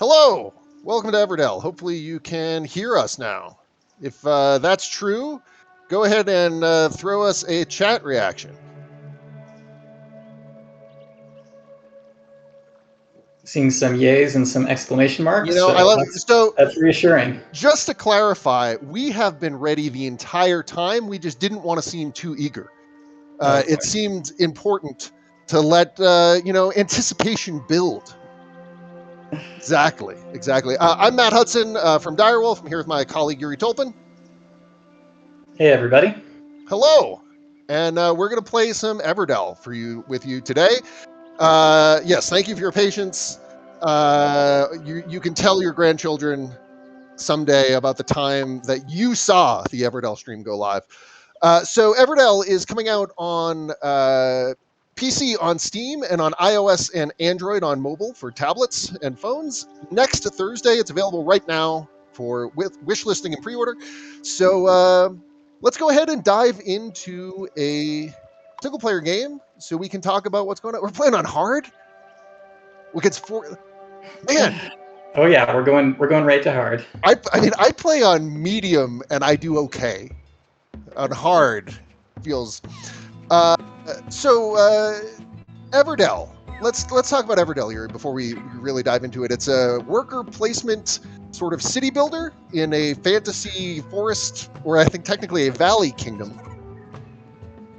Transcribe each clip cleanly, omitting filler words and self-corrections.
Hello, welcome to Everdell. Hopefully you can hear us now. If that's true, go ahead and throw us a chat reaction. Seeing some yays and some exclamation marks. I love it. So That's reassuring. just to clarify, we have been ready the entire time. We just didn't want to seem too eager. It seemed important to let anticipation build. Exactly. I'm Matt Hudson from Direwolf. I'm here with my colleague Yuri Tolpin. Hey, everybody. Hello. And we're going to play some Everdell with you today. Yes, thank you for your patience. You can tell your grandchildren someday about the time that you saw the Everdell stream go live. So Everdell is coming out on PC on Steam and on iOS and Android on mobile for tablets and phones. Next Thursday, it's available right now with wish listing and pre-order. So let's go ahead and dive into a single-player game so we can talk about what's going on. We're playing on hard. Man. Oh yeah, we're going right to hard. I play on medium and I do okay. On hard feels. Everdell. Let's talk about Everdell here before we really dive into it. It's a worker placement sort of city builder in a fantasy forest, or I think technically a valley kingdom.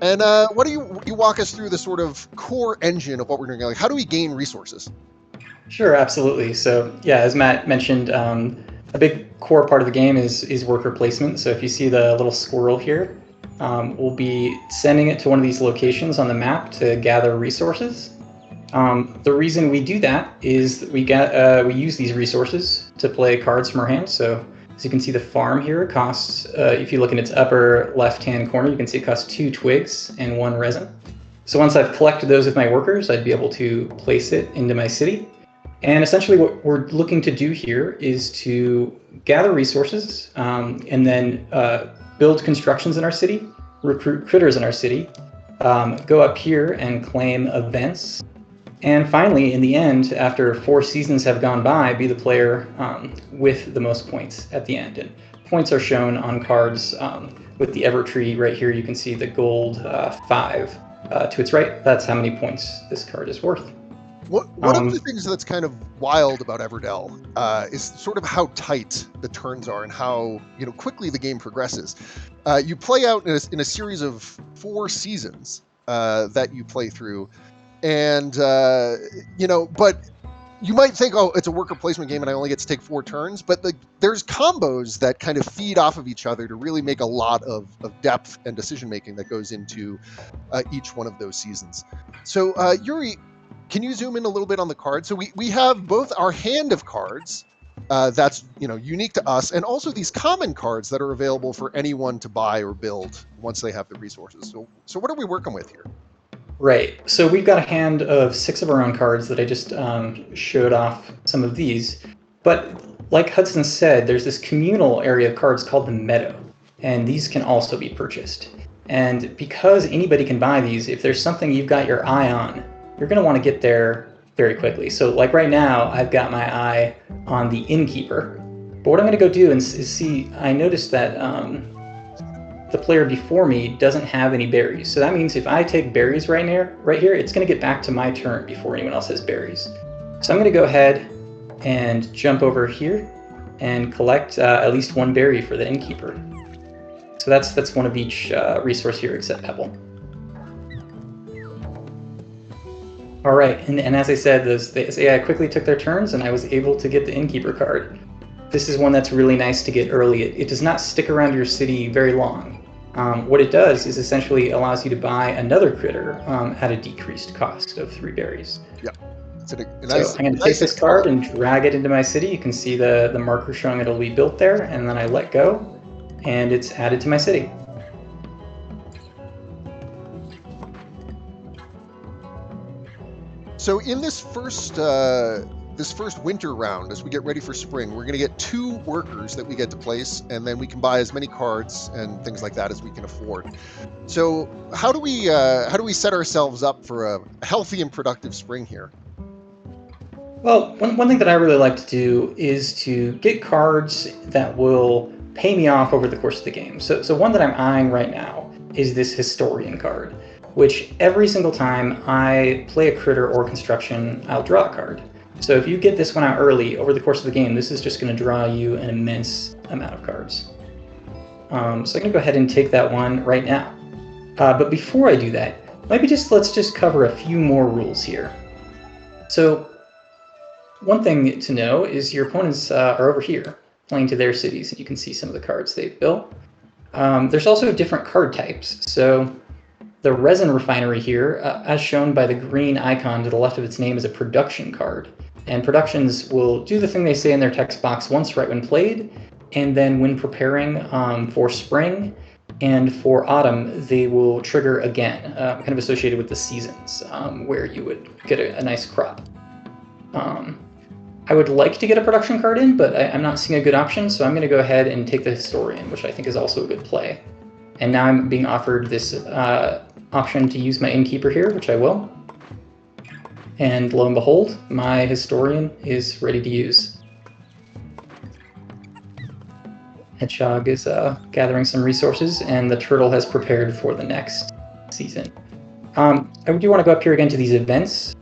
And what do you walk us through the sort of core engine of what we're doing? Like, how do we gain resources? Sure, absolutely. So yeah, as Matt mentioned, a big core part of the game is worker placement. So if you see the little squirrel here, we'll be sending it to one of these locations on the map to gather resources. The reason we do that is that we use these resources to play cards from our hand. So as you can see, the farm here costs, if you look in its upper left-hand corner, you can see it costs 2 twigs and 1 resin. So once I've collected those with my workers, I'd be able to place it into my city. And essentially what we're looking to do here is to gather resources and then build constructions in our city, recruit critters in our city, go up here and claim events. And finally, in the end, after 4 seasons have gone by, be the player with the most points at the end. And points are shown on cards with the Ever tree right here. You can see the gold 5 to its right. That's how many points this card is worth. One of the things that's kind of wild about Everdell is sort of how tight the turns are and how quickly the game progresses. You play out in a series of 4 seasons that you play through, and but you might think, oh, it's a worker placement game and I only get to take 4 turns, but there's combos that kind of feed off of each other to really make a lot of depth and decision making that goes into each one of those seasons. So Yuri, can you zoom in a little bit on the cards? So we have both our hand of cards that's unique to us, and also these common cards that are available for anyone to buy or build once they have the resources. So what are we working with here? Right. So we've got a hand of 6 of our own cards that I just showed off some of these. But like Hudson said, there's this communal area of cards called the Meadow, and these can also be purchased. And because anybody can buy these, if there's something you've got your eye on, you're going to want to get there very quickly. So like right now, I've got my eye on the Innkeeper. But what I'm going to go do is see, I noticed that the player before me doesn't have any berries. So that means if I take berries right here, it's going to get back to my turn before anyone else has berries. So I'm going to go ahead and jump over here and collect at least 1 berry for the Innkeeper. So that's one of each resource here except Pebble. All right, and as I said, the AI quickly took their turns, and I was able to get the Innkeeper card. This is one that's really nice to get early. It does not stick around your city very long. What it does is essentially allows you to buy another critter at a decreased cost of 3 berries. Yeah. So I'm going to take this card and drag it into my city. You can see the marker showing it'll be built there, and then I let go, and it's added to my city. So in this first winter round, as we get ready for spring, we're going to get 2 workers that we get to place, and then we can buy as many cards and things like that as we can afford. So how do we set ourselves up for a healthy and productive spring here? Well, one thing that I really like to do is to get cards that will pay me off over the course of the game. So one that I'm eyeing right now is this Historian card, which every single time I play a critter or construction, I'll draw a card. So if you get this one out early over the course of the game, this is just going to draw you an immense amount of cards. So I'm going to go ahead and take that one right now. But before I do that, let's just cover a few more rules here. So one thing to know is your opponents are over here playing to their cities, and you can see some of the cards they've built. There's also different card types. So the Resin Refinery here, as shown by the green icon to the left of its name, is a production card. And productions will do the thing they say in their text box once right when played, and then when preparing for spring and for autumn, they will trigger again, kind of associated with the seasons, where you would get a nice crop. I would like to get a production card in, but I'm not seeing a good option, so I'm going to go ahead and take the Historian, which I think is also a good play. And now I'm being offered this option to use my Innkeeper here, which I will. And lo and behold, my Historian is ready to use. Hedgehog is gathering some resources, and the turtle has prepared for the next season. I do want to go up here again to these events.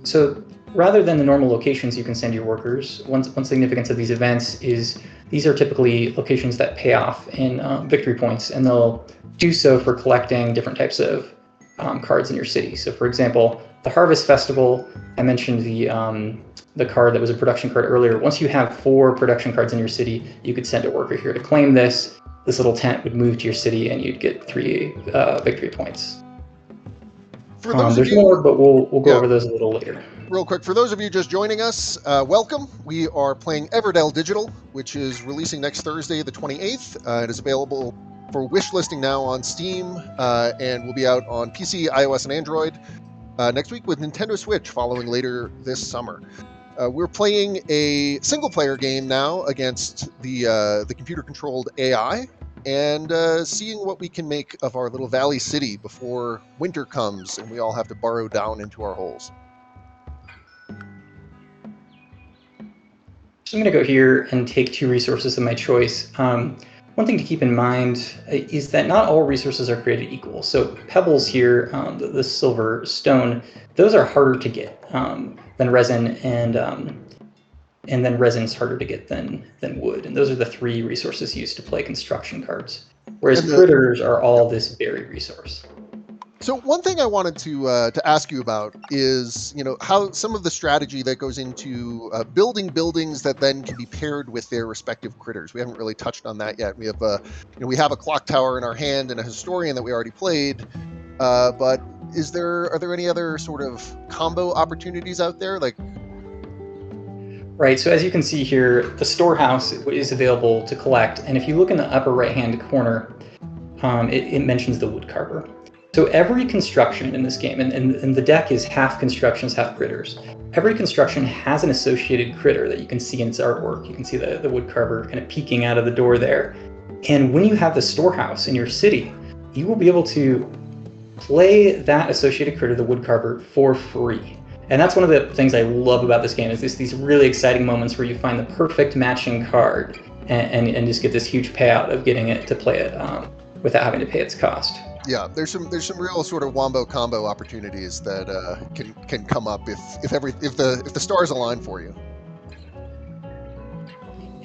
So rather than the normal locations you can send your workers, one significance of these events is these are typically locations that pay off in victory points, and they'll do so for collecting different types of cards in your city. So for example, the Harvest Festival, I mentioned the card that was a production card earlier. Once you have 4 production cards in your city, you could send a worker here to claim this. This little tent would move to your city, and you'd get 3 victory points. There's more, but we'll go over those a little later. Real quick, for those of you just joining us, welcome. We are playing Everdell Digital, which is releasing next Thursday, the 28th. It is available for wish listing now on Steam, and will be out on PC, iOS, and Android next week with Nintendo Switch following later this summer. We're playing a single-player game now against the computer-controlled AI, and seeing what we can make of our little valley city before winter comes and we all have to burrow down into our holes. So I'm going to go here and take 2 resources of my choice. One thing to keep in mind is that not all resources are created equal. So pebbles here, the silver stone, those are harder to get than resin, and then resin's harder to get than wood. And those are the 3 resources used to play construction cards. Whereas critters are all this berry resource. So one thing I wanted to ask you about is, how some of the strategy that goes into building buildings that then can be paired with their respective critters. We haven't really touched on that yet. We have we have a clock tower in our hand and a historian that we already played, but are there any other sort of combo opportunities out there? Right, so as you can see here, the storehouse is available to collect, and if you look in the upper right-hand corner, it mentions the woodcarver. So every construction in this game, and the deck is half constructions, half critters. Every construction has an associated critter that you can see in its artwork. You can see the woodcarver kind of peeking out of the door there. And when you have the storehouse in your city, you will be able to play that associated critter, the woodcarver, for free. And that's one of the things I love about this game, is these really exciting moments where you find the perfect matching card and just get this huge payout of getting it to play it without having to pay its cost. Yeah, there's some real sort of wombo combo opportunities that can come up if the stars align for you.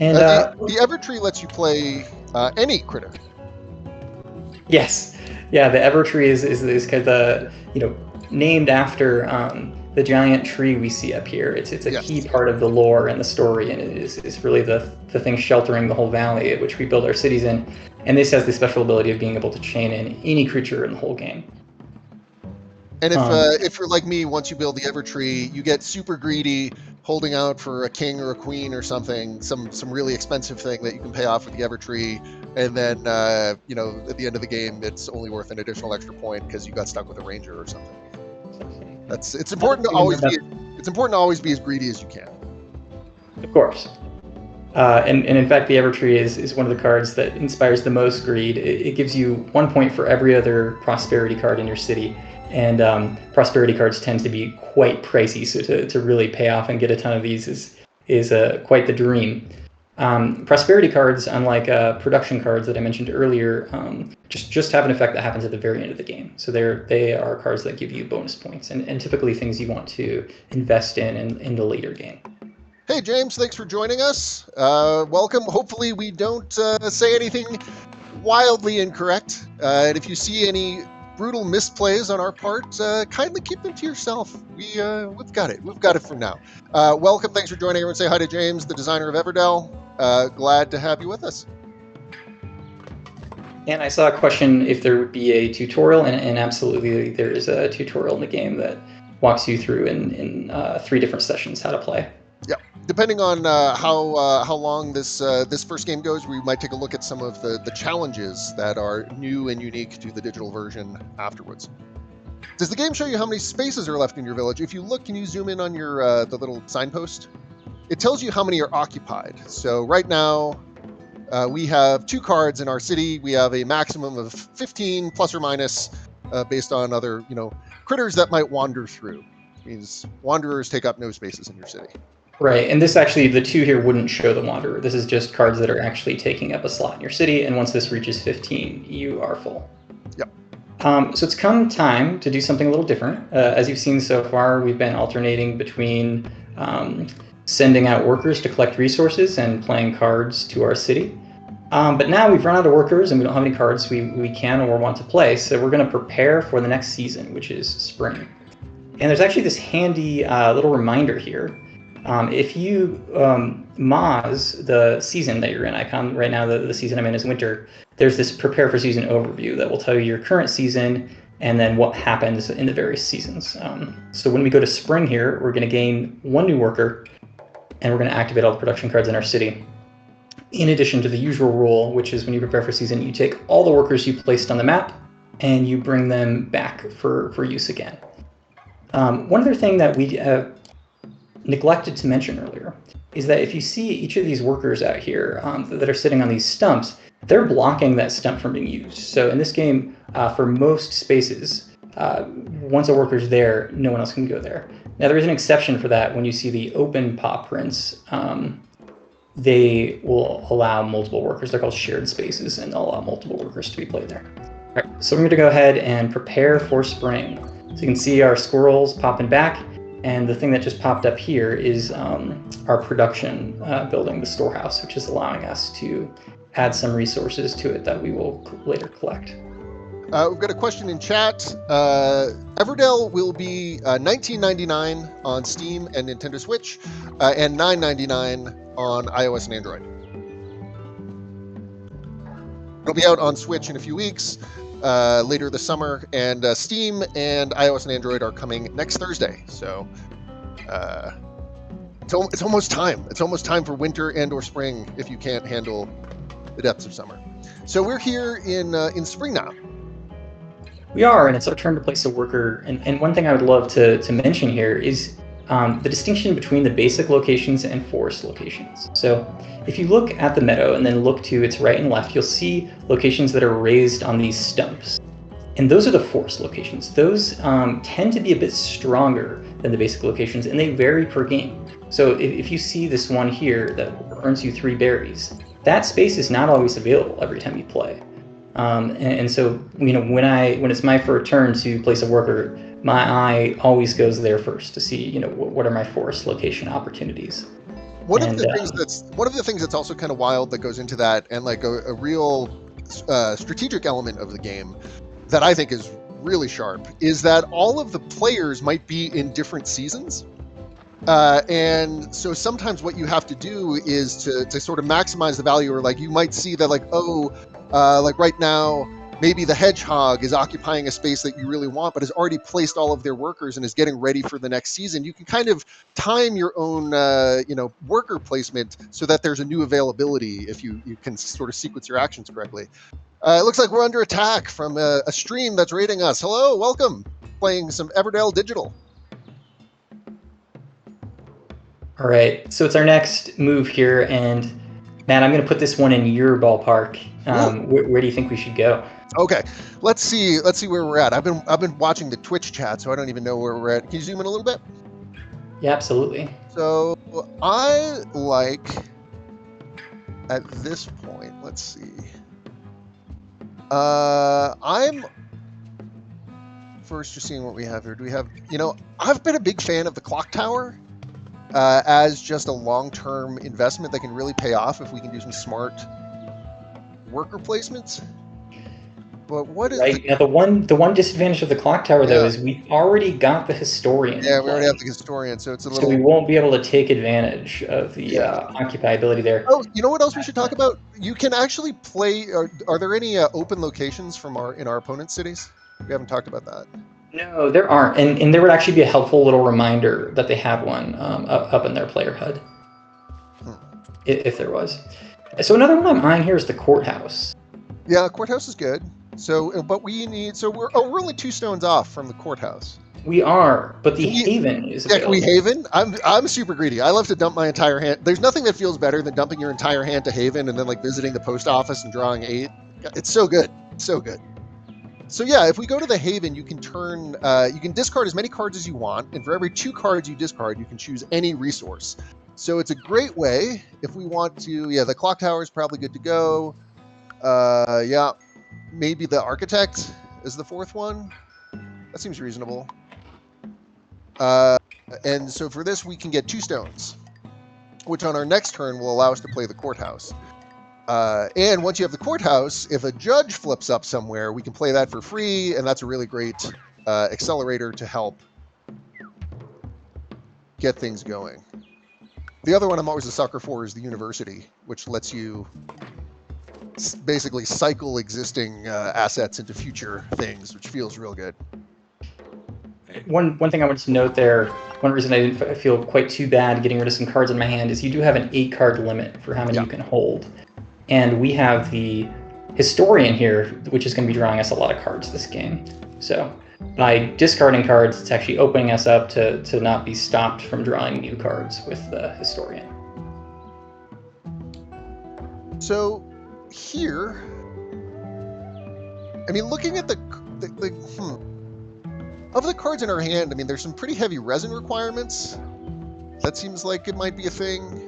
And the Evertree lets you play any critter. Yes, yeah, the Evertree is kind of the named after the giant tree we see up here. It's a key part of the lore and the story, and it is really the thing sheltering the whole valley at which we build our cities in. And this has the special ability of being able to chain in any creature in the whole game. And if you're like me, once you build the Evertree, you get super greedy, holding out for a king or a queen or something, some really expensive thing that you can pay off with the Evertree, and then at the end of the game, it's only worth an additional extra point because you got stuck with a ranger or something. It's important to always be as greedy as you can. Of course. And in fact, the Evertree is one of the cards that inspires the most greed. It gives you 1 point for every other prosperity card in your city. And prosperity cards tend to be quite pricey, so to really pay off and get a ton of these is quite the dream. Prosperity cards, unlike production cards that I mentioned earlier, just have an effect that happens at the very end of the game. So they are cards that give you bonus points and typically things you want to invest in the later game. Hey, James, thanks for joining us. Welcome. Hopefully we don't say anything wildly incorrect. And if you see any brutal misplays on our part, kindly keep them to yourself. We've got it. We've got it for now. Welcome. Thanks for joining. Everyone say hi to James, the designer of Everdell. Glad to have you with us. And I saw a question if there would be a tutorial, and absolutely there is a tutorial in the game that walks you through in 3 different sessions how to play. Yeah, depending on how long this first game goes, we might take a look at some of the challenges that are new and unique to the digital version afterwards. Does the game show you how many spaces are left in your village? If you look, can you zoom in on your the little signpost? It tells you how many are occupied. So right now, we have 2 cards in our city. We have a maximum of 15 plus or minus based on other critters that might wander through. It means wanderers take up no spaces in your city. Right, and this actually, the 2 here wouldn't show the wanderer. This is just cards that are actually taking up a slot in your city, and once this reaches 15, you are full. Yep. So it's come time to do something a little different. As you've seen so far, we've been alternating between sending out workers to collect resources and playing cards to our city. But now we've run out of workers and we don't have any cards we can or want to play, so we're going to prepare for the next season, which is spring. And there's actually this handy little reminder here. If you Moz the season that you're in, right now the season I'm in is winter, there's this prepare for season overview that will tell you your current season and then what happens in the various seasons. So when we go to spring here, we're going to gain 1 new worker and we're going to activate all the production cards in our city. In addition to the usual rule, which is when you prepare for season, you take all the workers you placed on the map and you bring them back for use again. One other thing that we neglected to mention earlier is that if you see each of these workers out here that are sitting on these stumps, they're blocking that stump from being used. So in this game, for most spaces, once a worker's there, no one else can go there. Now there is an exception for that when you see the open paw prints. They will allow multiple workers. They're called shared spaces, and they'll allow multiple workers to be played there. All right, so we're going to go ahead and prepare for spring. So you can see our squirrels popping back, and the thing that just popped up here is our production building, the storehouse, which is allowing us to add some resources to it that we will later collect. We've got a question in chat. Everdell will be $19.99 on Steam and Nintendo Switch, and $9.99 on iOS and Android. It'll be out on Switch in a few weeks, later this summer, and Steam and iOS and Android are coming next Thursday. So it's almost time. It's almost time for winter and or spring if you can't handle the depths of summer. So we're here in spring now. We are, and it's our turn to place a worker. And one thing I would love to mention here is the distinction between the basic locations and forest locations. So if you look at the meadow and then look to its right and left, you'll see locations that are raised on these stumps. And those are the forest locations. Those tend to be a bit stronger than the basic locations, and they vary per game. So if you see this one here that earns you 3 berries, that space is not always available every time you play. And so, when it's my turn to place a worker, my eye always goes there first to see, what are my forest location opportunities. One of the things that's also kind of wild that goes into that, and like a real strategic element of the game that I think is really sharp, is that all of the players might be in different seasons. And so sometimes what you have to do is to sort of maximize the value, or like you might see that like right now, maybe the hedgehog is occupying a space that you really want, but has already placed all of their workers and is getting ready for the next season. You can kind of time your own, worker placement so that there's a new availability if you can sort of sequence your actions correctly. It looks like we're under attack from a stream that's raiding us. Hello, welcome. Playing some Everdell Digital. All right, so it's our next move here, and Matt, I'm going to put this one in your ballpark. Where do you think we should go? Okay, let's see where we're at. I've been watching the Twitch chat, so I don't even know where we're at. Can you zoom in a little bit? Yeah, absolutely. So I like at this point. Let's see. I'm first just seeing what we have here. Do we have? I've been a big fan of the clock tower as just a long-term investment that can really pay off if we can do some smart worker placements. But what is now the one disadvantage of the clock tower though is we've already got the historian. Yeah, we already have the historian, so it's a little. So we won't be able to take advantage of the occupiability there. Oh, you know what else we should talk about? You can actually play. Are there any open locations in our opponent's cities? We haven't talked about that. No, there aren't, and there would actually be a helpful little reminder that they have one up in their player HUD, if there was. So another one I'm eyeing here is the courthouse. Yeah, courthouse is good. So, but we need. So we're only 2 stones off from the courthouse. We are, but the haven is available. Yeah, can we haven? I'm super greedy. I love to dump my entire hand. There's nothing that feels better than dumping your entire hand to haven and then like visiting the post office and drawing 8. It's so good, so good. So yeah, if we go to the haven, you can you can discard as many cards as you want, and for every 2 cards you discard, you can choose any resource. So it's a great way if we want to. Yeah, the clock tower is probably good to go. Yeah, maybe the architect is the 4th one. That seems reasonable. And so for this, we can get 2 stones, which on our next turn will allow us to play the courthouse. And once you have the courthouse, if a judge flips up somewhere, we can play that for free, and that's a really great accelerator to help get things going. The other one I'm always a sucker for is the university, which lets you basically cycle existing assets into future things, which feels real good. One thing I wanted to note there, one reason I didn't feel quite too bad getting rid of some cards in my hand is you do have an 8-card limit for how many you can hold. And we have the historian here, which is going to be drawing us a lot of cards this game. So by discarding cards, it's actually opening us up to not be stopped from drawing new cards with the historian. So here, I mean, looking at of the cards in our hand, I mean, there's some pretty heavy resin requirements. That seems like it might be a thing.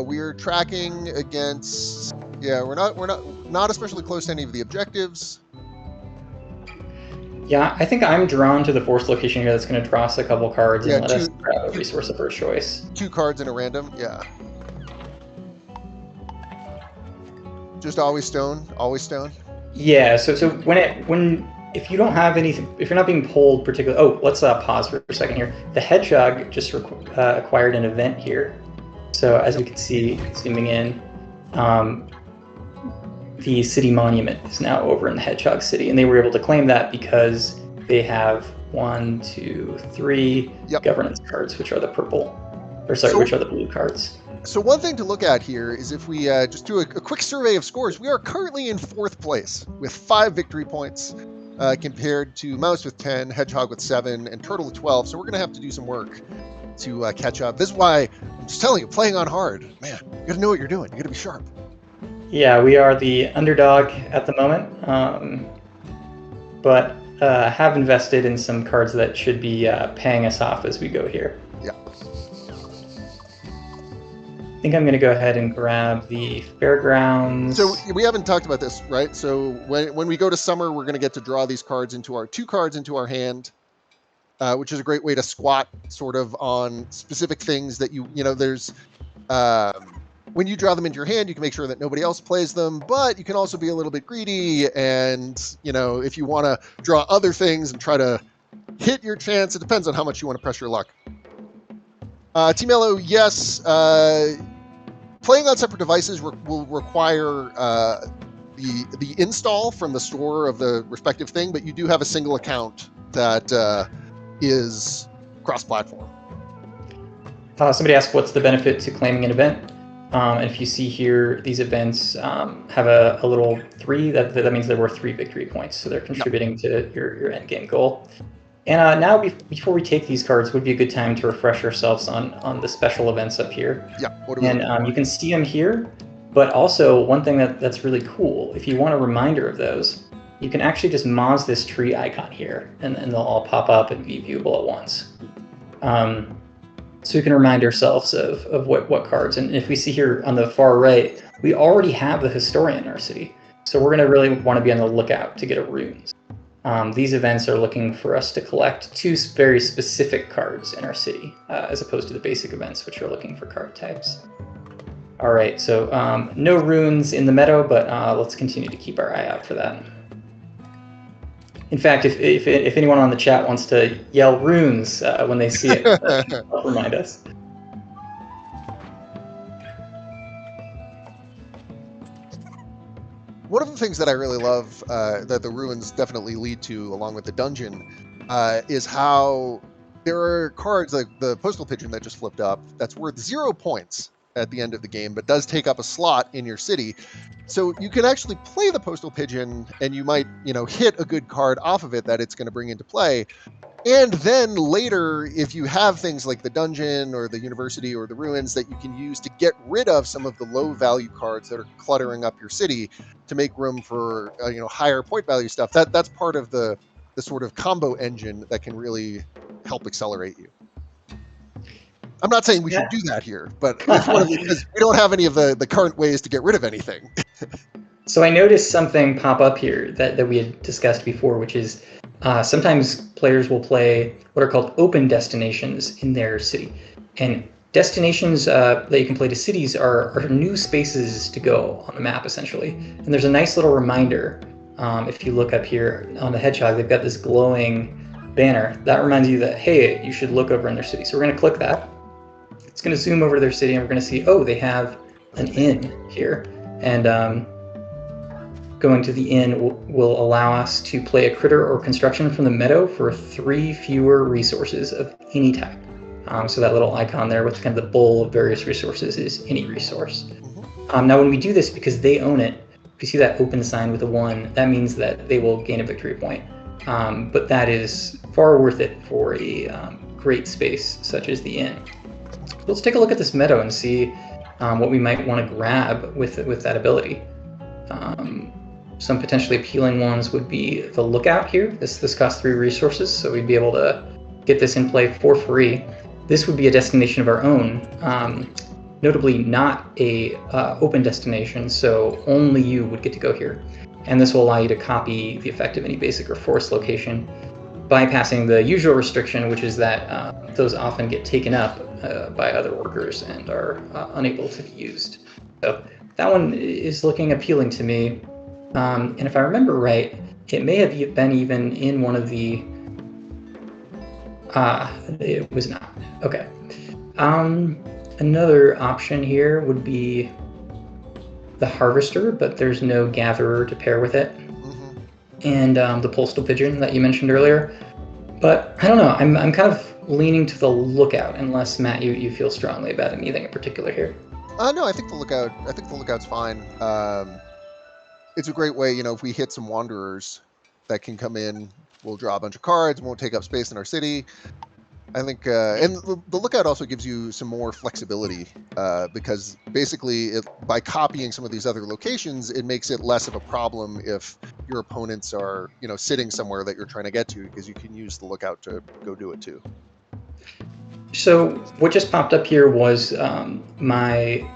We're tracking against. Yeah, we're not especially close to any of the objectives. Yeah, I think I'm drawn to the forced location here that's going to draw us a couple cards and let us grab a resource of first choice. 2 cards in a random, yeah. Just always stone, always stone. Yeah. So if you don't have anything, if you're not being pulled particularly. Oh, let's pause for a second here. The hedgehog just acquired an event here. So as we can see, zooming in, the city monument is now over in the Hedgehog City, and they were able to claim that because they have 1, 2, 3 governance cards, which are the which are the blue cards. So one thing to look at here is if we just do a quick survey of scores, we are currently in 4th place with 5 victory points compared to Mouse with 10, Hedgehog with 7, and Turtle with 12. So we're going to have to do some work to catch up. This is why I'm just telling you, playing on hard, man, you got to know what you're doing. You got to be sharp. Yeah, we are the underdog at the moment, but have invested in some cards that should be paying us off as we go here. Yeah. I think I'm going to go ahead and grab the fairgrounds. So we haven't talked about this, right? So when we go to summer, we're going to get to draw these cards into our 2 cards into our hand, which is a great way to squat sort of on specific things that there's. When you draw them into your hand, you can make sure that nobody else plays them, but you can also be a little bit greedy. And, if you want to draw other things and try to hit your chance, it depends on how much you want to press your luck. Team Yellow, yes. Playing on separate devices will require the install from the store of the respective thing, but you do have a single account that is cross-platform. Somebody asked what's the benefit to claiming an event. And if you see here, these events have a little 3. That means they're worth 3 victory points, so they're contributing to your end game goal. And now, before we take these cards, would be a good time to refresh ourselves on the special events up here. Yeah. What do we? And you can see them here, but also one thing that's really cool, if you want a reminder of those, you can actually just moz this tree icon here, and they'll all pop up and be viewable at once. So we can remind ourselves of what cards. And if we see here on the far right, we already have the Historian in our city. So we're going to really want to be on the lookout to get a runes. These events are looking for us to collect 2 very specific cards in our city, as opposed to the basic events, which are looking for card types. All right, so no runes in the meadow, but let's continue to keep our eye out for that. In fact, if anyone on the chat wants to yell runes when they see it, I'll remind us. One of the things that I really love that the ruins definitely lead to, along with the dungeon, is how there are cards like the Postal Pigeon that just flipped up that's worth 0 points at the end of the game, but does take up a slot in your city. So you can actually play the Postal Pigeon, and you might, hit a good card off of it that it's going to bring into play. And then later, if you have things like the dungeon or the university or the ruins that you can use to get rid of some of the low value cards that are cluttering up your city to make room for higher point value stuff, that's part of the sort of combo engine that can really help accelerate you. I'm not saying we should do that here, but it's one of the, because we don't have any of the current ways to get rid of anything. So I noticed something pop up here that we had discussed before, which is sometimes players will play what are called open destinations in their city. And destinations that you can play to cities are new spaces to go on the map, essentially. And there's a nice little reminder. If you look up here on the hedgehog, they've got this glowing banner. That reminds you that, hey, you should look over in their city. So we're going to click that. It's going to zoom over to their city, and we're going to see, oh, they have an inn here. And going to the inn will allow us to play a critter or construction from the meadow for 3 fewer resources of any type. So that little icon there with kind of the bowl of various resources is any resource. Now when we do this, because they own it, if you see that open sign with a 1, that means that they will gain a victory point. But that is far worth it for a great space such as the inn. Let's take a look at this meadow and see what we might want to grab with that ability. Some potentially appealing ones would be the lookout here. This costs 3 resources, so we'd be able to get this in play for free. This would be a destination of our own, notably not a open destination, so only you would get to go here. And this will allow you to copy the effect of any basic or forest location, bypassing the usual restriction, which is that those often get taken up by other workers and are unable to be used. So that one is looking appealing to me. And if I remember right, it may have been even in one of the... it was not. Okay. Another option here would be the Harvester, but there's no Gatherer to pair with it. And the Postal Pigeon that you mentioned earlier. But I don't know, I'm kind of leaning to the Lookout, unless, Matt, you feel strongly about anything in particular here. No, I think the Lookout's fine. It's a great way, if we hit some Wanderers that can come in, we'll draw a bunch of cards, won't take up space in our city. I think, and the Lookout also gives you some more flexibility because basically by copying some of these other locations, it makes it less of a problem if your opponents are, sitting somewhere that you're trying to get to, because you can use the Lookout to go do it too. So what just popped up here was my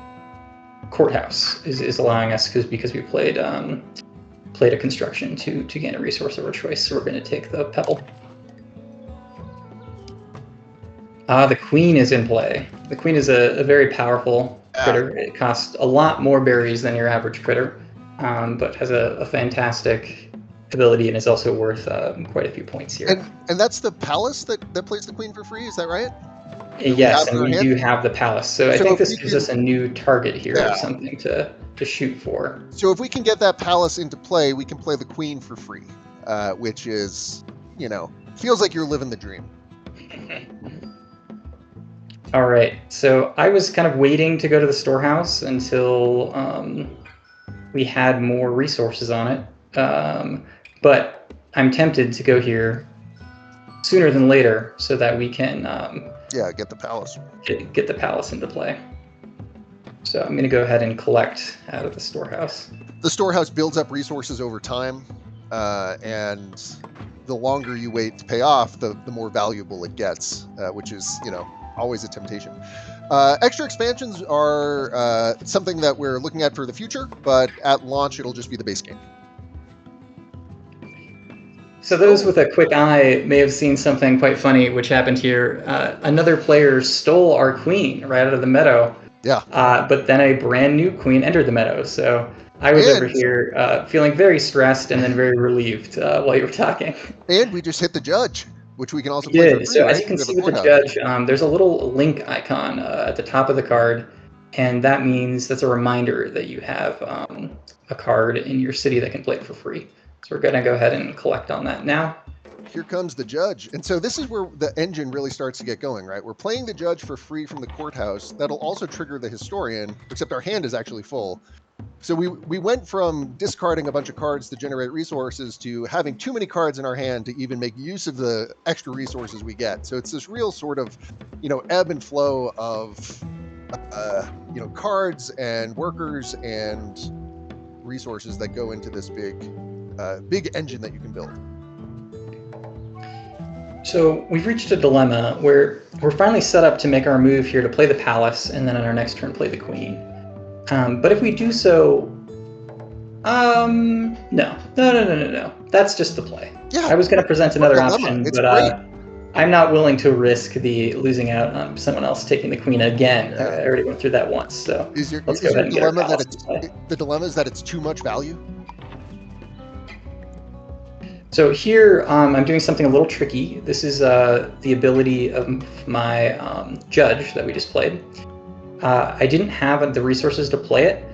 courthouse is allowing us, because we played a construction to gain a resource of our choice. So we're going to take the pebble. The Queen is in play. The Queen is a very powerful critter. It costs a lot more berries than your average critter, but has a fantastic ability and is also worth quite a few points here. And that's the palace that plays the Queen for free, is that right? Yes, and we do have the palace. So I think this gives us a new target here, something to shoot for. So if we can get that palace into play, we can play the Queen for free, which is, feels like you're living the dream. All right, so I was kind of waiting to go to the storehouse until we had more resources on it, but I'm tempted to go here sooner than later so that we can get the palace. Get the palace into play. So I'm going to go ahead and collect out of the storehouse. The storehouse builds up resources over time, and the longer you wait to pay off, the more valuable it gets, which is, always a temptation. Extra expansions are something that we're looking at for the future, but at launch, it'll just be the base game. So those with a quick eye may have seen something quite funny, which happened here. Another player stole our queen right out of the meadow. Yeah. But then a brand new queen entered the meadow. So I was over here feeling very stressed and then very relieved while you were talking. And we just hit the judge, which we can also play for free, So right? as you can see with the judge, there's a little link icon at the top of the card. And that means that's a reminder that you have a card in your city that can play it for free. So we're going to go ahead and collect on that now. Here comes the judge. And so this is where the engine really starts to get going, right? We're playing the judge for free from the courthouse. That'll also trigger the historian, except our hand is actually full. So we went from discarding a bunch of cards to generate resources to having too many cards in our hand to even make use of the extra resources we get. So it's this real sort of, ebb and flow of, cards and workers and resources that go into this big engine that you can build. So we've reached a dilemma where we're finally set up to make our move here to play the palace and then on our next turn play the queen. But if we do so, no. That's just the play. Yeah. I was going to present another option, but I'm not willing to risk the losing out on someone else taking the queen again. Yeah. I already went through that once, so let's go ahead and get our palace to play. The dilemma is that it's too much value? So here, I'm doing something a little tricky. This is the ability of my judge that we just played. I didn't have the resources to play it,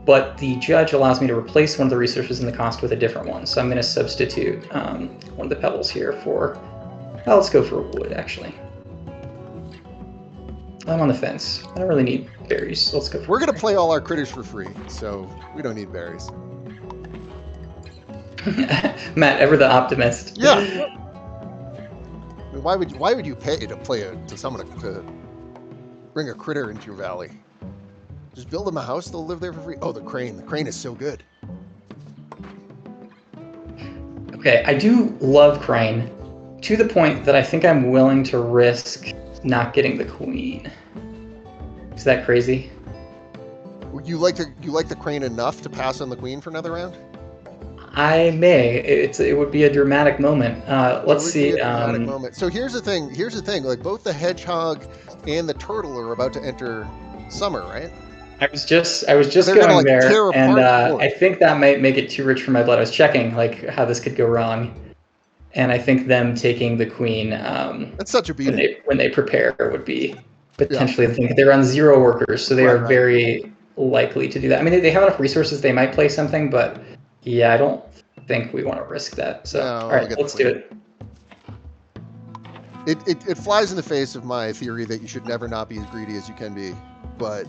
but the judge allows me to replace one of the resources in the cost with a different one. So I'm going to substitute one of the pebbles here for, let's go for wood, actually. I'm on the fence. I don't really need berries. Let's go for We're going to play all our critters for free, so we don't need berries. Matt, ever the optimist. Yeah. I mean, why would you pay to someone to bring a critter into your valley? Just build them a house, they'll live there for free. Oh, the crane. The crane is so good. Okay, I do love crane to the point that I think I'm willing to risk not getting the queen. Is that crazy? You like the crane enough to pass on the queen for another round? I may. It would be a dramatic moment. Let's see. Moment. So here's the thing. Like both the hedgehog and the turtle are about to enter summer, right? I was just going there, and I think that might make it too rich for my blood. I was checking like how this could go wrong, and I think them taking the queen. That's such a beating. When they prepare would be potentially the thing. They're on 0 workers, so they are very likely to do that. I mean, they have enough resources. They might play something, but. Yeah, I don't think we want to risk that. So, all right, let's do it. It flies in the face of my theory that you should never not be as greedy as you can be, but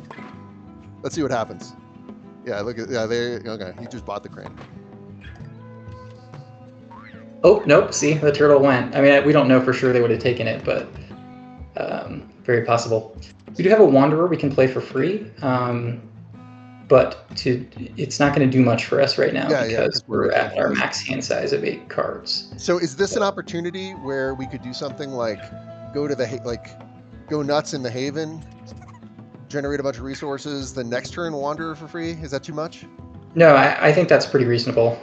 let's see what happens. Yeah, okay, he just bought the crane. Oh, nope, see, the turtle went. I mean, we don't know for sure they would have taken it, but very possible. We do have a wanderer we can play for free. But it's not going to do much for us right now because we're at our max hand size of 8 cards. So is this an opportunity where we could do something like go nuts in the Haven, generate a bunch of resources, the next turn Wanderer for free? Is that too much? No, I think that's pretty reasonable.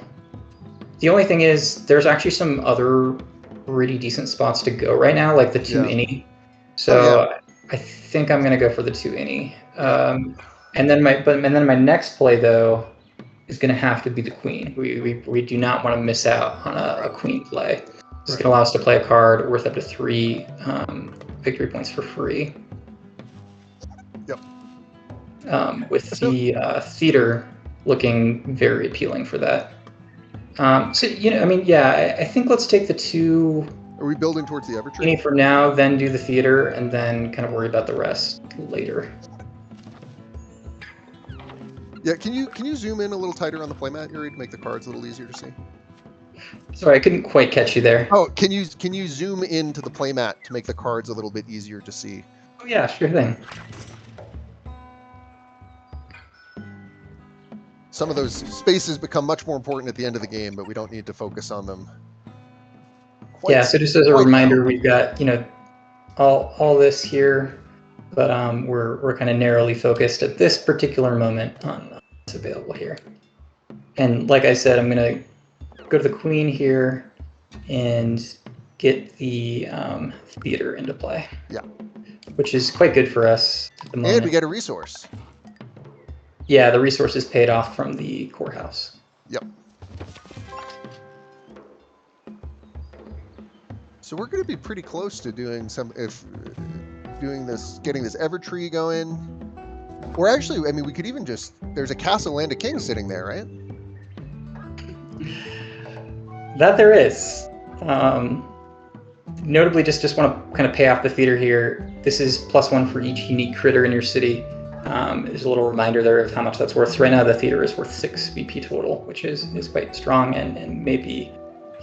The only thing is there's actually some other pretty decent spots to go right now, like the 2 innie. So I think I'm going to go for the 2 innie. And then my next play though is going to have to be the queen. We do not want to miss out on a queen play. This is going to allow us to play a card worth up to 3 victory points for free. Yep. With the theater looking very appealing for that. I think let's take the 2. Are we building towards the Evertree? For now, then do the theater, and then kind of worry about the rest later. Yeah, can you zoom in a little tighter on the playmat, Yuri, to make the cards a little easier to see? Sorry, I couldn't quite catch you there. Oh, can you zoom into the playmat to make the cards a little bit easier to see? Oh yeah, sure thing. Some of those spaces become much more important at the end of the game, but we don't need to focus on them. Yeah, so just as a Quite reminder, now. we've got, all this here, but we're kind of narrowly focused at this particular moment on what's available here. And like I said, I'm gonna go to the queen here and get the theater into play. Yeah. Which is quite good for us at the moment. And we get a resource. Yeah, the resource is paid off from the courthouse. Yep. So we're going to be pretty close to doing getting this Evertree going. Or actually, I mean, we could even there's a Castle Land of Kings sitting there, right? That there is. Notably, just want to kind of pay off the theater here. This is +1 for each unique critter in your city. There's a little reminder there of how much that's worth. So right now, the theater is worth 6 BP total, which is quite strong and maybe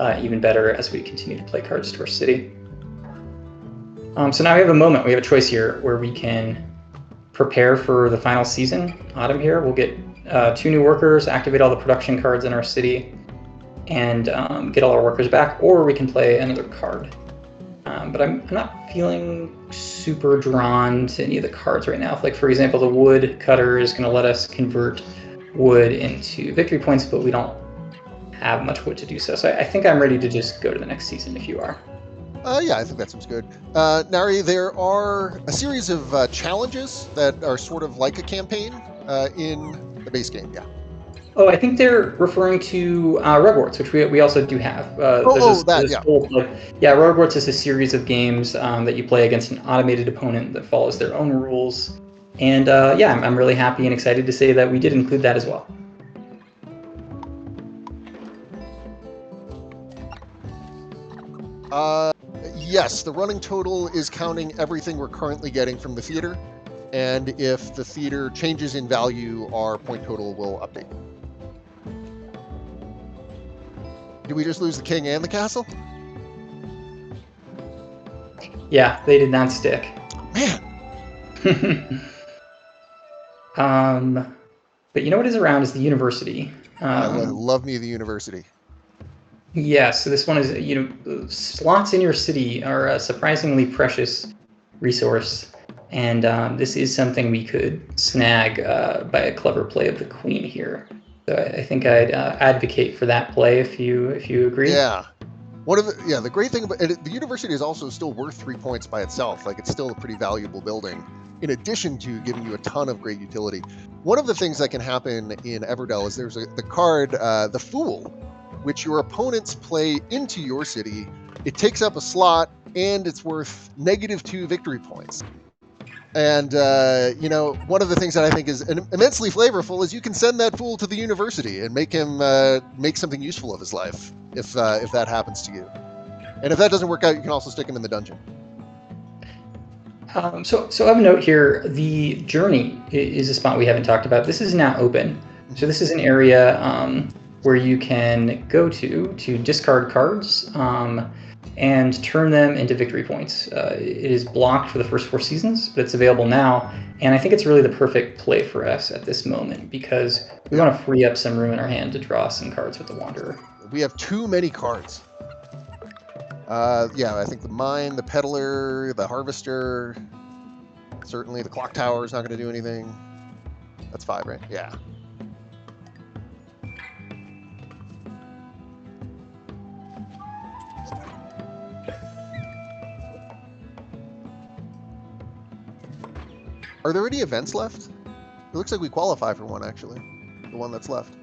even better as we continue to play cards to our city. So now we have a moment. We have a choice here where we can prepare for the final season, autumn here. We'll get 2 new workers, activate all the production cards in our city, and get all our workers back, or we can play another card. But I'm not feeling super drawn to any of the cards right now. Like, for example, the wood cutter is going to let us convert wood into victory points, but we don't have much wood to do so. So I think I'm ready to just go to the next season if you are. Yeah, I think that sounds good. Nari, there are a series of challenges that are sort of like a campaign in the base game, yeah. Oh, I think they're referring to Rugwarts, which we also do have. Rugwarts is a series of games that you play against an automated opponent that follows their own rules. And I'm really happy and excited to say that we did include that as well. Yes, the running total is counting everything we're currently getting from the theater. And if the theater changes in value, our point total will update. Did we just lose the king and the castle? Yeah, they did not stick. Man. But you know what is around is the university. I love me the university. Yeah, so this one is, slots in your city are a surprisingly precious resource. And this is something we could snag by a clever play of the queen here. So I think I'd advocate for that play if you agree. Yeah. The great thing about the university is also still worth 3 points by itself. Like, it's still a pretty valuable building, in addition to giving you a ton of great utility. One of the things that can happen in Everdell is there's the card, the Fool, which your opponents play into your city. It takes up a slot, and it's worth -2 victory points. And, one of the things that I think is immensely flavorful is you can send that fool to the university and make him make something useful of his life, if that happens to you. And if that doesn't work out, you can also stick him in the dungeon. So of note here, the journey is a spot we haven't talked about. This is now open. So this is an area where you can go to discard cards and turn them into victory points. It is blocked for the first 4 seasons, but it's available now. And I think it's really the perfect play for us at this moment because we want to free up some room in our hand to draw some cards with the Wanderer. We have too many cards. I think the Mine, the Peddler, the Harvester, certainly the Clock Tower is not going to do anything. That's 5, right? Yeah. Are there any events left? It looks like we qualify for one, actually. The one that's left.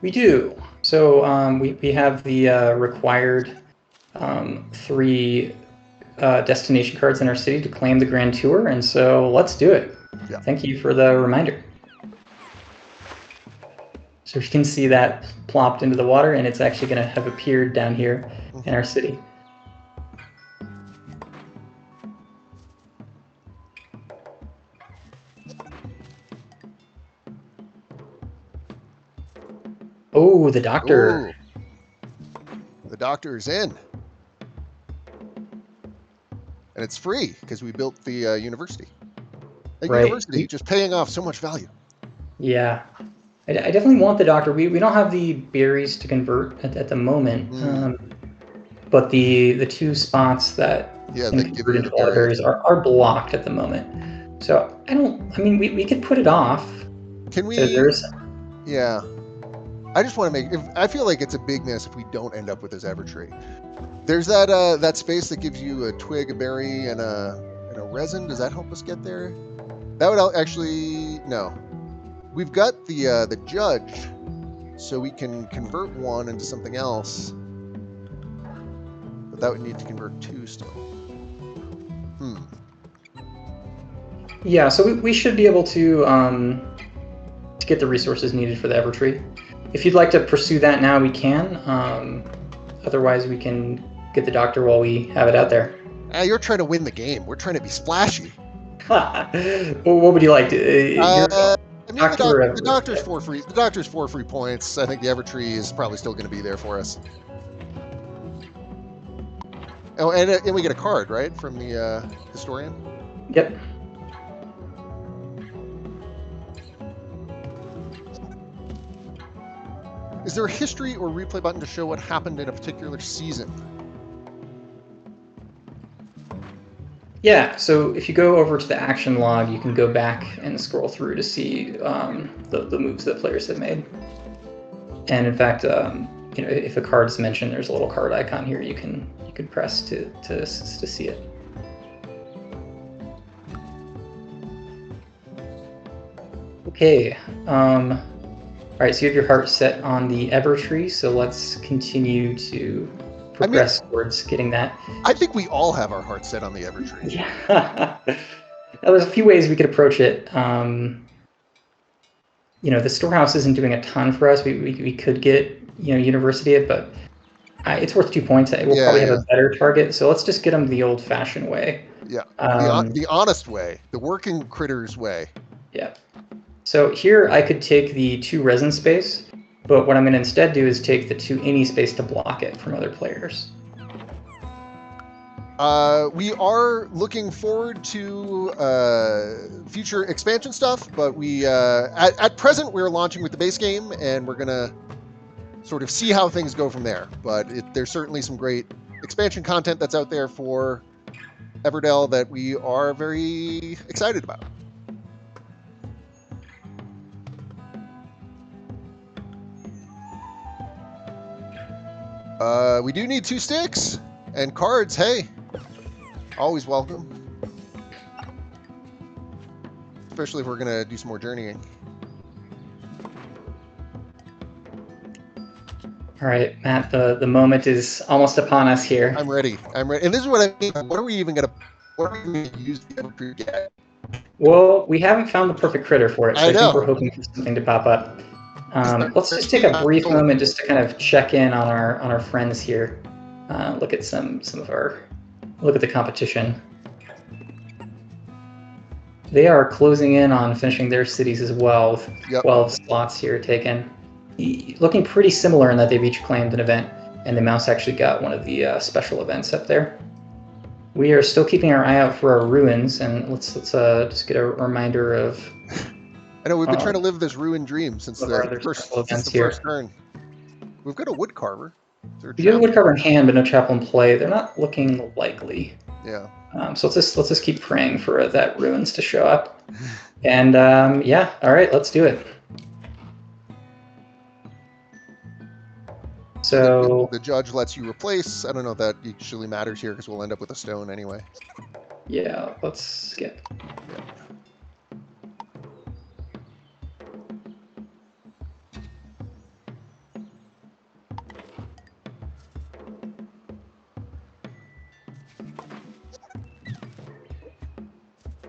We do. So we have the required 3 destination cards in our city to claim the Grand Tour, and so let's do it. Yeah. Thank you for the reminder. So you can see that plopped into the water, and it's actually going to have appeared down here in our city. Oh, the doctor. Ooh. doctor is in. And it's free because we built the university. A Right. university just paying off so much value. Yeah. I definitely want the doctor. We don't have the berries to convert at the moment. But the two spots that can convert into water berries are blocked at the moment. So we could put it off. Can we? Yeah. I just want to I feel like it's a big miss if we don't end up with this Evertree. There's that space that gives you a twig, a berry, and a resin. Does that help us get there? That would actually no. We've got the judge, so we can convert one into something else. But that would need to convert two still. Yeah, so we should be able to get the resources needed for the Evertree. If you'd like to pursue that now, we can. Otherwise, we can get the doctor while we have it out there. You're trying to win the game. We're trying to be splashy. Well, what would you like? The doctor's 4 free. The doctor's 4 free points. I think the Evertree is probably still going to be there for us. Oh, and we get a card, right, from the historian? Yep. Is there a history or replay button to show what happened in a particular season? Yeah, so if you go over to the action log, you can go back and scroll through to see the moves that players have made. And in fact, if a card is mentioned, there's a little card icon here you can press to see it. Okay. All right, so you have your heart set on the Evertree, so let's continue to progress towards getting that. I think we all have our heart set on the Evertree. Yeah. There's a few ways we could approach it. The storehouse isn't doing a ton for us. We could get university it, but it's worth 2 points. We'll probably have a better target, so let's just get them the old-fashioned way. Yeah, the honest way, the working critters way. Yeah. So here I could take the 2 resin space, but what I'm going to instead do is take the 2 any space to block it from other players. We are looking forward to future expansion stuff, but we at present we're launching with the base game, and we're gonna sort of see how things go from there. But there's certainly some great expansion content that's out there for Everdell that we are very excited about. We do need 2 sticks and cards. Hey, always welcome. Especially if we're gonna do some more journeying. All right, Matt, the moment is almost upon us here. I'm ready. And this is what I mean. What are we even gonna use the Evertree to get? Well, we haven't found the perfect critter for it, so I think we're hoping for something to pop up. Let's just take a brief moment just to kind of check in on our friends here. Look at look at the competition. They are closing in on finishing their cities as well, with 12 slots here taken. Looking pretty similar in that they've each claimed an event, and the mouse actually got one of the special events up there. We are still keeping our eye out for our ruins, and let's just get a reminder of. I know we've been trying to live this ruined dream since the first turn. We've got a woodcarver. We do have a woodcarver in hand, but no chapel in play. They're not looking likely. Yeah. So let's just keep praying for that ruins to show up. And all right, let's do it. So the judge lets you replace. I don't know if that usually matters here because we'll end up with a stone anyway. Yeah, let's skip. Yeah.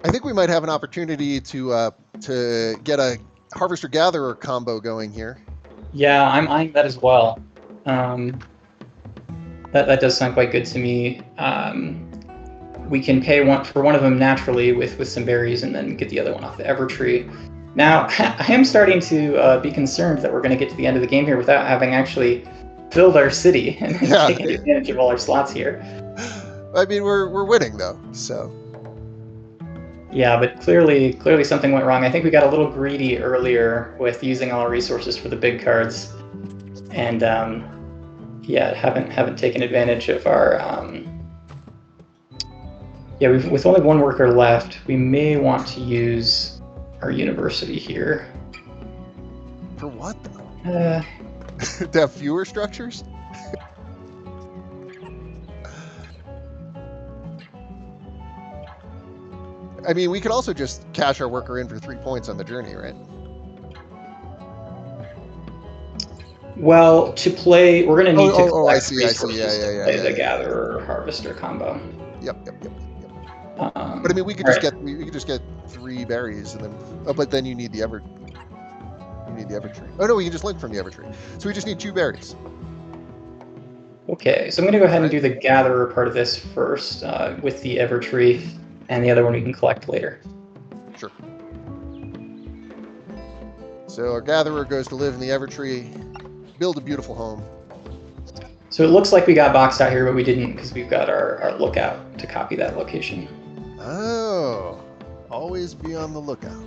I think we might have an opportunity to get a Harvester Gatherer combo going here. Yeah, I'm eyeing that as well. That does sound quite good to me. We can pay for one of them naturally with some berries, and then get the other one off the Evertree. Now, I am starting to be concerned that we're going to get to the end of the game here without having actually filled our city and Yeah. taken advantage of all our slots here. I mean, we're winning though, so. Yeah, but clearly something went wrong. I think we got a little greedy earlier with using all our resources for the big cards, and yeah, haven't taken advantage of our. Yeah, with only one worker left, we may want to use our university here. For what? To have fewer structures? I mean, we could also just cash our worker in for 3 points on the journey, right? Well, to play, we're going to need to collect resources to play the Gatherer Harvester combo. Yep. But I mean, we could just get 3 berries, and then. Oh, but then you need the Evertree. Oh no, we can just link from the Evertree. So we just need 2 berries. Okay, so I'm going to go ahead and do the Gatherer part of this first with the Evertree, and the other one we can collect later. Sure. So our Gatherer goes to live in the Evertree, build a beautiful home. So it looks like we got boxed out here, but we didn't because we've got our lookout to copy that location. Oh, always be on the lookout.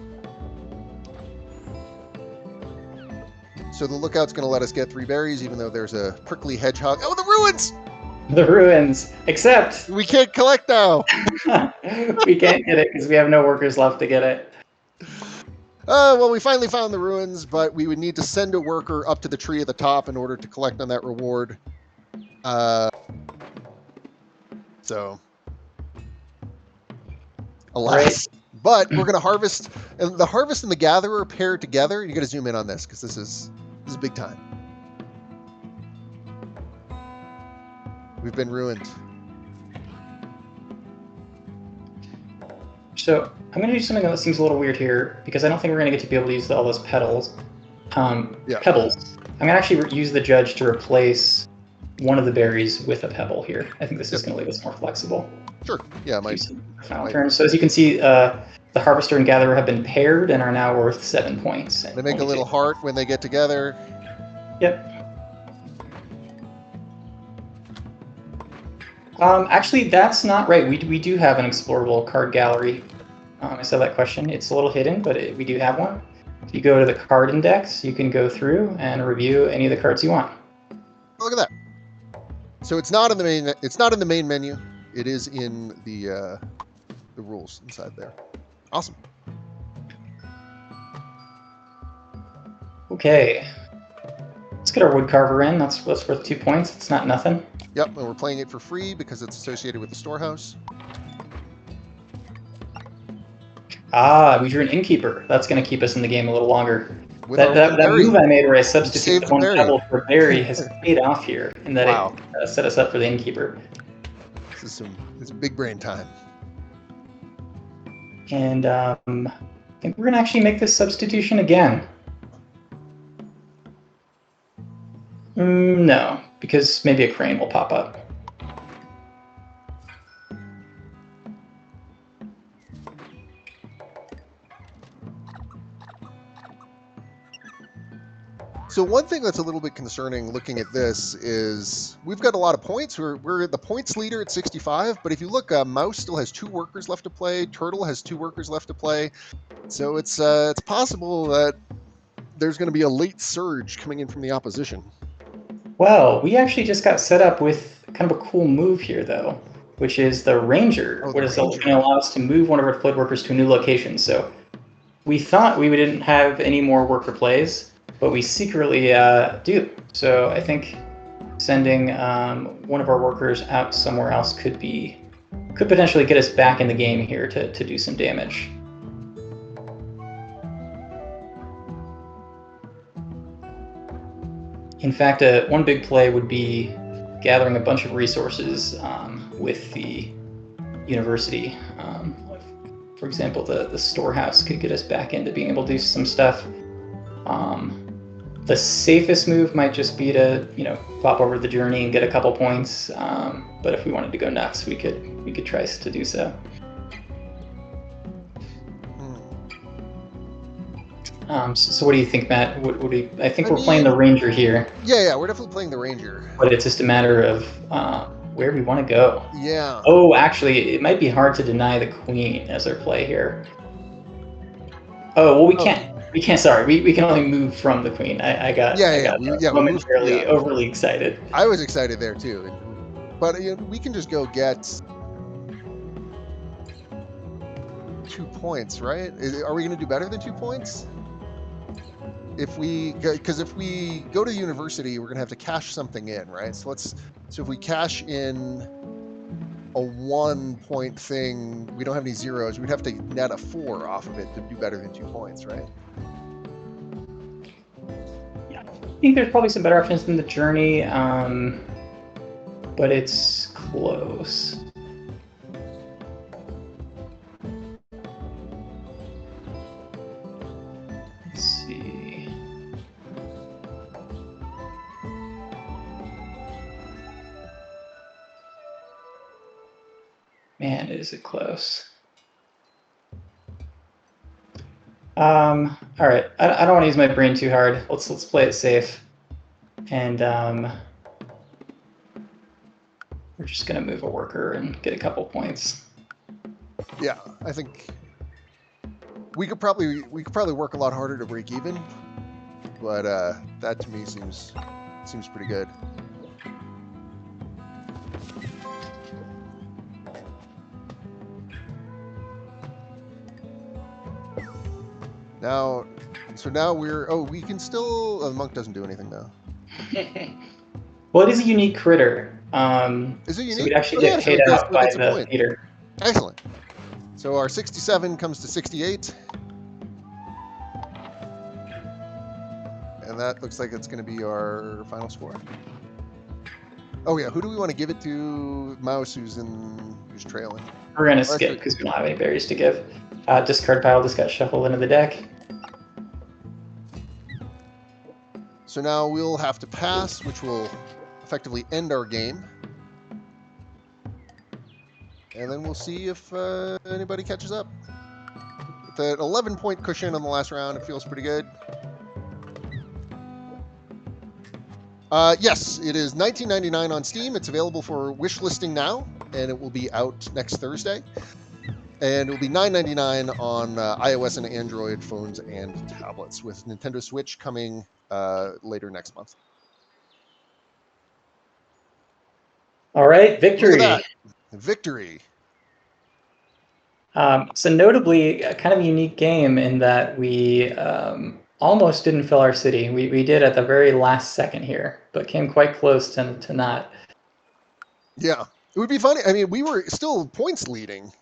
So the lookout's going to let us get 3 berries, even though there's a prickly hedgehog. Oh, the ruins! The ruins, except we can't collect now. We can't get it because we have no workers left to get it. Well, we finally found the ruins, but we would need to send a worker up to the tree at the top in order to collect on that reward. So, alas. Right. But we're going to harvest, and the harvest and the gatherer pair together. You got to zoom in on this because this is big time. We've been ruined. So I'm going to do something that seems a little weird here because I don't think we're going to get to be able to use all those pebbles. Pebbles. I'm going to actually use the judge to replace one of the berries with a pebble here. I think this is going to leave us more flexible. Sure. Yeah, my final turn. So as you can see, the harvester and gatherer have been paired and are now worth 7 points. They make a little heart when they get together. Yep. Actually, that's not right. We do have an explorable card gallery. I saw that question. It's a little hidden, but we do have one. If you go to the card index, you can go through and review any of the cards you want. Look at that. So it's not in the main. It's not in the main menu. It is in the rules inside there. Awesome. Okay. Let's get our wood carver in. That's worth 2 points. It's not nothing. Yep, and we're playing it for free because it's associated with the storehouse. Ah, we drew an Innkeeper. That's going to keep us in the game a little longer. That move I made where I substituted one pebble for a berry has paid off here, and that it set us up for the Innkeeper. This is big brain time. And I think we're going to actually make this substitution again. No, because maybe a crane will pop up. So one thing that's a little bit concerning looking at this is we've got a lot of points. We're the points leader at 65, but if you look, Mouse still has 2 workers left to play. Turtle has 2 workers left to play. So it's possible that there's going to be a late surge coming in from the opposition. Well, we actually just got set up with kind of a cool move here, though, which is the Ranger. What is going to allow us to move one of our deployed workers to a new location. So we thought we didn't have any more worker plays, but we secretly do. So I think sending one of our workers out somewhere else could potentially get us back in the game here to do some damage. In fact, one big play would be gathering a bunch of resources with the university. For example, the storehouse could get us back into being able to do some stuff. The safest move might just be to, pop over the journey and get a couple points. But if we wanted to go nuts, we could try to do so. So what do you think, Matt? I think we're mean, playing the Ranger here. Yeah, we're definitely playing the Ranger. But it's just a matter of where we want to go. Yeah. Oh, actually, it might be hard to deny the Queen as our play here. Oh, well, we can't. We can't. Sorry, we can only move from the Queen. I got momentarily overly excited. I was excited there too, but we can just go get 2 points, right? Are we going to do better than 2 points? Because if we go to the university, we're going to have to cash something in, right? So if we cash in a 1 point thing, we don't have any zeros. We'd have to net a 4 off of it to do better than 2 points, right? Yeah, I think there's probably some better options than the Journey, but it's close. Let's see. Man, is it close. All right, I don't want to use my brain too hard. Let's play it safe, and we're just gonna move a worker and get a couple points. Yeah, I think we could probably work a lot harder to break even, but that to me seems pretty good. Now we can still. The monk doesn't do anything now. Well, it is a unique critter. Is it unique? So we'd actually get paid out by the theater. Excellent. So our 67 comes to 68. And that looks like it's going to be our final score. Oh yeah, who do we want to give it to? Mouse, who's trailing. We're going to skip because we don't have any berries to give. Discard pile just got shuffled into the deck. So now we'll have to pass, which will effectively end our game. And then we'll see if anybody catches up. With an 11-point cushion on the last round, it feels pretty good. Yes, it is $19.99 on Steam. It's available for wish listing now, and it will be out next Thursday. And it will be $9.99 on iOS and Android phones and tablets, with Nintendo Switch coming later next month. All right, victory. Victory. So notably, kind of a unique game in that we almost didn't fill our city. We did at the very last second here, but came quite close to not. Yeah, it would be funny. I mean, we were still points leading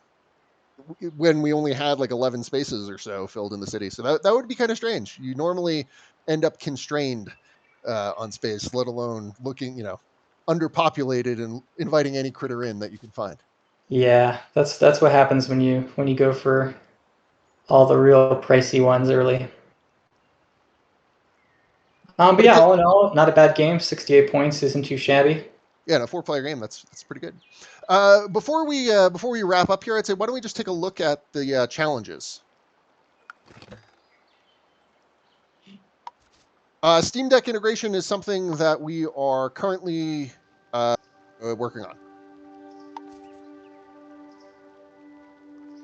when we only had like 11 spaces or so filled in the city. So that would be kind of strange. You normally end up constrained on space, let alone looking, underpopulated and inviting any critter in that you can find. Yeah, that's what happens when you go for all the real pricey ones early. But yeah, all in all, not a bad game. 68 points isn't too shabby. Yeah, in a 4-player game, that's pretty good. Before we wrap up here, I'd say why don't we just take a look at the challenges. Steam Deck integration is something that we are currently working on.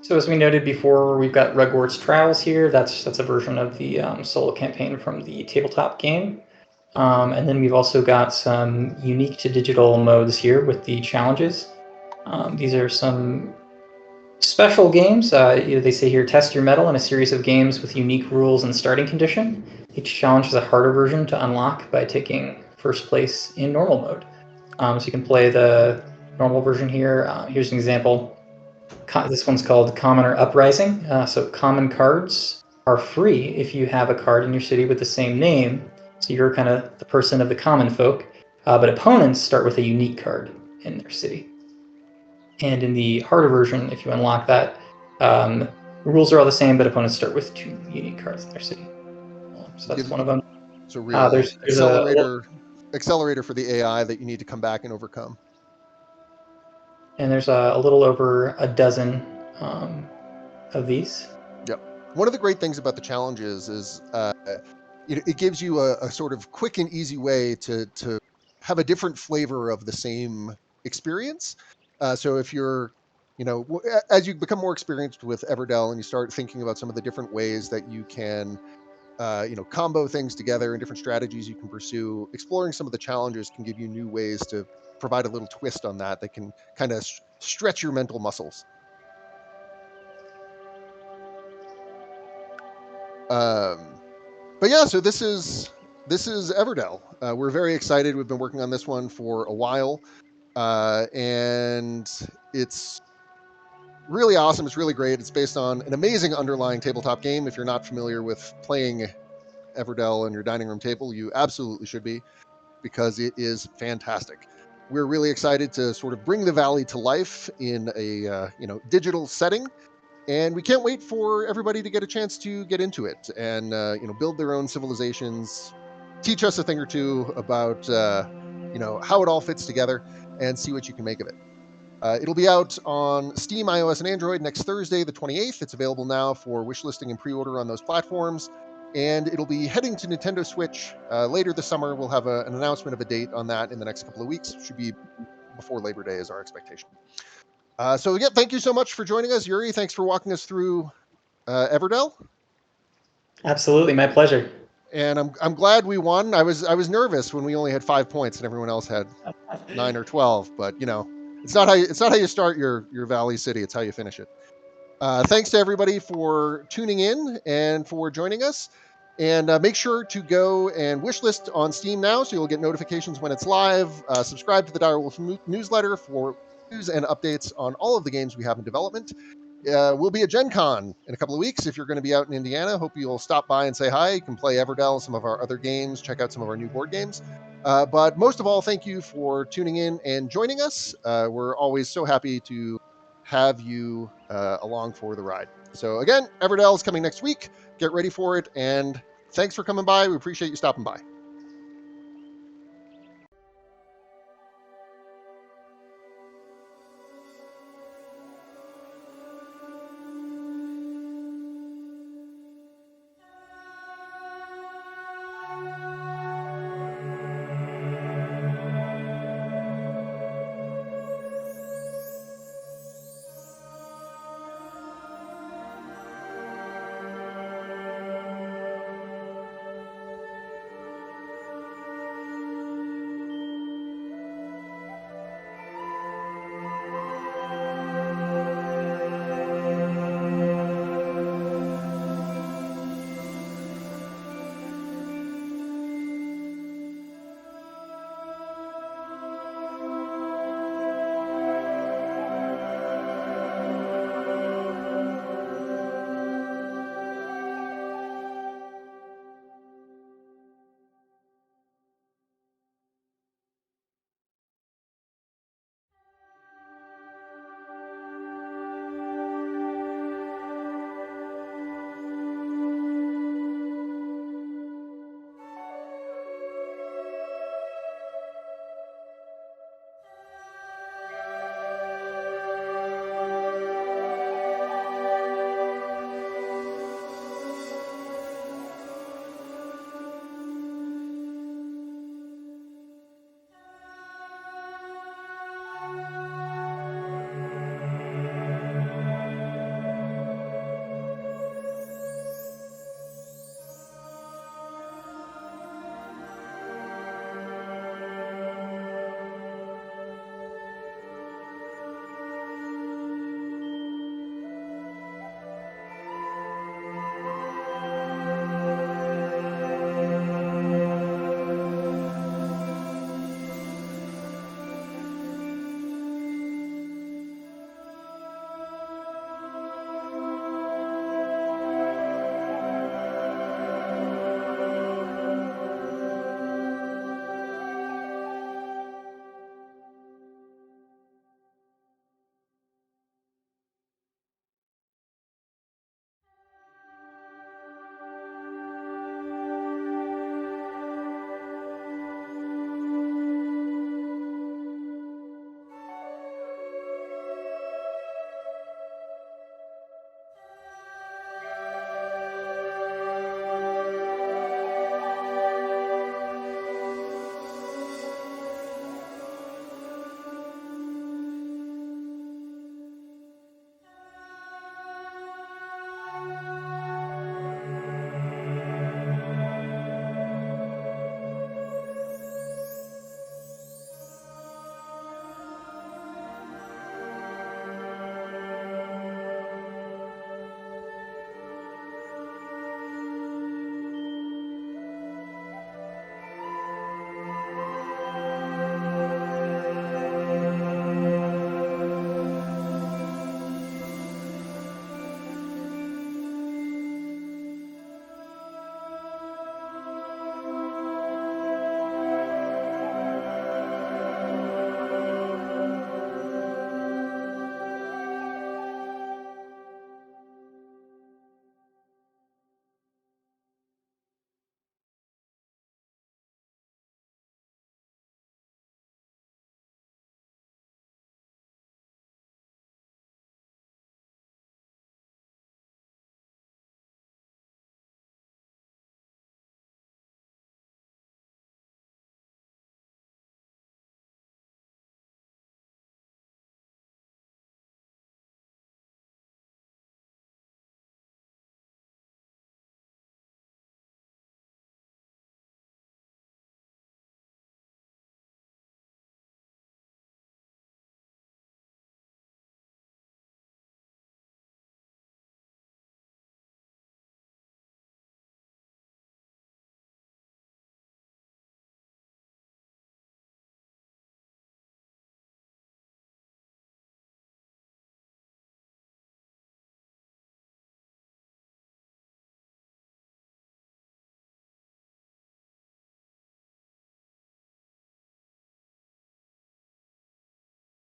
So as we noted before, we've got Rugwart's Trials here. That's a version of the solo campaign from the tabletop game. And then we've also got some unique to digital modes here with the challenges. These are some special games. They say here, test your mettle in a series of games with unique rules and starting condition. Each challenge is a harder version to unlock by taking first place in normal mode. So you can play the normal version here. Here's an example. This one's called Commoner Uprising. So common cards are free if you have a card in your city with the same name. So you're kind of the person of the common folk. But opponents start with a unique card in their city. And in the harder version, if you unlock that, the rules are all the same, but opponents start with 2 unique cards in their city. So that's one of them. So real there's accelerator for the AI that you need to come back and overcome. And there's a little over a dozen of these. Yep. one of the great things about the challenges is it gives you a sort of quick and easy way to have a different flavor of the same experience. So if you're, as you become more experienced with Everdell and you start thinking about some of the different ways that you can, combo things together and different strategies you can pursue, exploring some of the challenges can give you new ways to provide a little twist on that can kind of stretch your mental muscles. But yeah, so this is Everdell. We're very excited. We've been working on this one for a while, and it's really awesome. It's really great. It's based on an amazing underlying tabletop game. If you're not familiar with playing Everdell on your dining room table, you absolutely should be, because it is fantastic. We're really excited to sort of bring the valley to life in a digital setting, and we can't wait for everybody to get a chance to get into it and build their own civilizations, teach us a thing or two about how it all fits together, and see what you can make of it. It'll be out on Steam, iOS, and Android next Thursday, the 28th. It's available now for wishlisting and pre-order on those platforms, and it'll be heading to Nintendo Switch later this summer. We'll have an announcement of a date on that in the next couple of weeks. Should be before Labor Day is our expectation. So yeah, thank you so much for joining us, Yuri. Thanks for walking us through Everdell. Absolutely, my pleasure. And I'm glad we won. I was nervous when we only had 5 points and everyone else had 9 or 12. But it's not how you start your Valley City. It's how you finish it. Thanks to everybody for tuning in and for joining us. And make sure to go and wishlist on Steam now, so you'll get notifications when it's live. Subscribe to the Direwolf newsletter for news and updates on all of the games we have in development. We'll be at Gen Con in a couple of weeks. If you're going to be out in Indiana, hope you'll stop by and say hi. You can play Everdell, some of our other games, check out some of our new board games. But most of all, thank you for tuning in and joining us. We're always so happy to have you along for the ride. So again, Everdell is coming next week. Get ready for it, and thanks for coming by. We appreciate you stopping by.